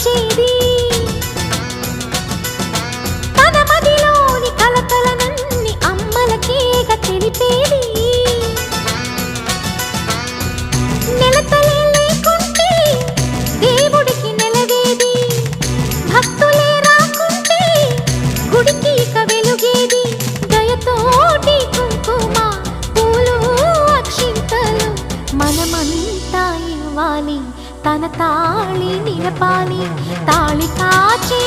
పంచేది తన మదిలోని కలకలనన్ని అమ్మలకేగ తెలిపేది నెలతలే లేకుంటే దేవుడికి నెలవేది భక్తులే రాకుంటే గుడికి ఇక వెలుగేది దయతోటి కుంకుమ పూలు అక్షింతలు మనమంతా ఇవ్వాలి తన తాళి నిలపాలి తాళి కాచి